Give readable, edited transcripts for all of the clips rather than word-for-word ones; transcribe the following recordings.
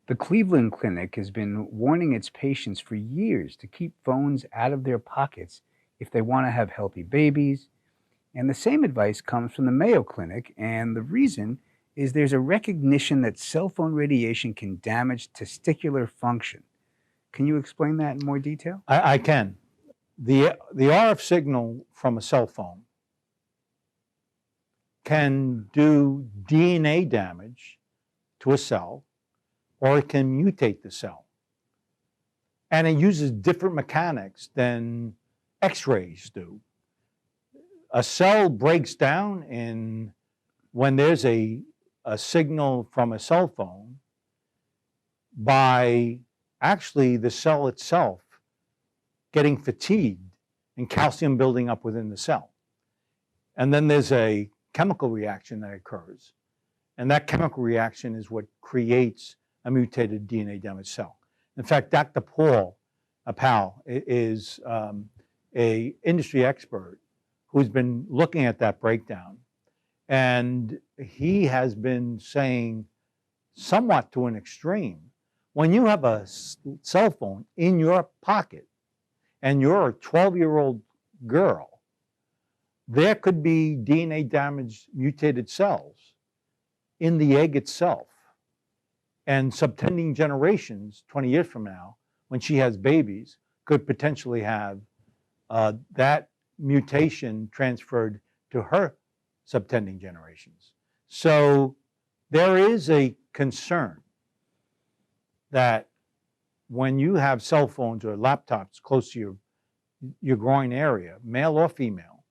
The Cleveland Clinic has been warning its patients for years to keep phones out of their pockets if they want to have healthy babies. And the same advice comes from the Mayo Clinic, and the reason is there's a recognition that cell phone radiation can damage testicular function. Can you explain that in more detail? I can. The RF signal from a cell phone can do DNA damage to a cell, or it can mutate the cell. And it uses different mechanics than X-rays do. A cell breaks down when there's a signal from a cell phone by actually the cell itself getting fatigued and calcium building up within the cell. And then there's a chemical reaction that occurs. And that chemical reaction is what creates a mutated DNA damaged cell. In fact, Dr. Paul Appel is an industry expert who's been looking at that breakdown. And he has been saying, somewhat to an extreme, when you have a cell phone in your pocket and you're a 12-year-old girl, there could be DNA damaged mutated cells in the egg itself. And subtending generations, 20 years from now, when she has babies, could potentially have that mutation transferred to her subtending generations. So there is a concern that when you have cell phones or laptops close to your groin area, male or female,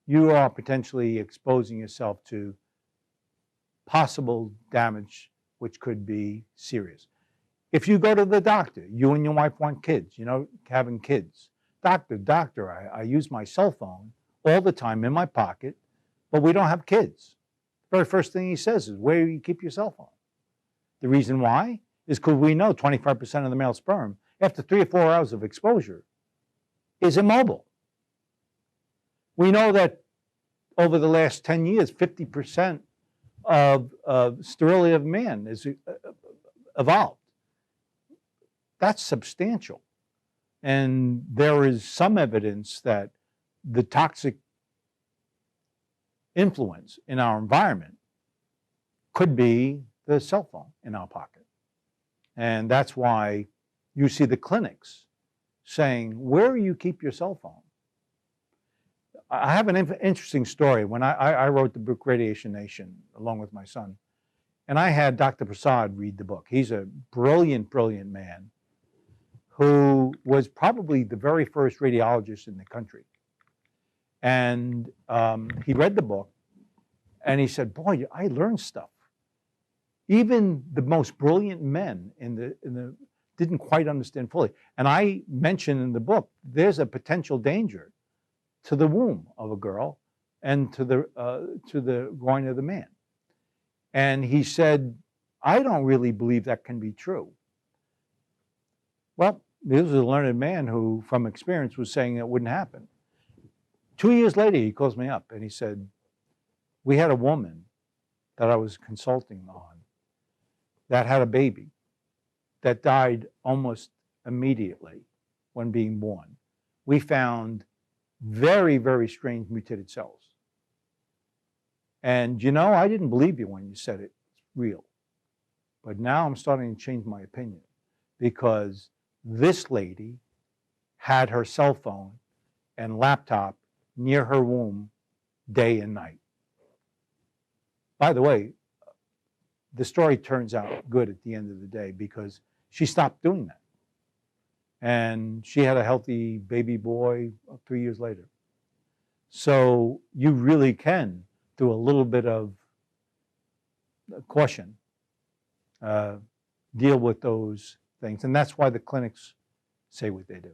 you are potentially exposing yourself to possible damage which could be serious. If you go to the doctor, you and your wife want kids, having kids. Doctor, I use my cell phone all the time in my pocket, but we don't have kids. The very first thing he says is, where do you keep your cell phone? The reason why is because we know 25% of the male sperm, after 3 or 4 hours of exposure, is immobile. We know that over the last 10 years, 50% of sterility of man is evolved. That's substantial. And there is some evidence that the toxic influence in our environment could be the cell phone in our pocket. And that's why you see the clinics saying, where do you keep your cell phone? I have an interesting story. When I wrote the book Radiation Nation, along with my son, and I had Dr. Prasad read the book. He's a brilliant, brilliant man who was probably the very first radiologist in the country. And he read the book, and he said, boy, I learned stuff. Even the most brilliant men didn't quite understand fully. And I mentioned in the book, there's a potential danger to the womb of a girl and to the groin of the man. And he said, I don't really believe that can be true. Well, this was a learned man who, from experience, was saying it wouldn't happen. 2 years later, he calls me up and he said, we had a woman that I was consulting on that had a baby that died almost immediately when being born. We found very, very strange mutated cells. And I didn't believe you when you said it's real. But now I'm starting to change my opinion, because this lady had her cell phone and laptop near her womb day and night. By the way, the story turns out good at the end of the day, because she stopped doing that. And she had a healthy baby boy 3 years later. So you really can, through a little bit of caution, deal with those things. And that's why the clinics say what they do.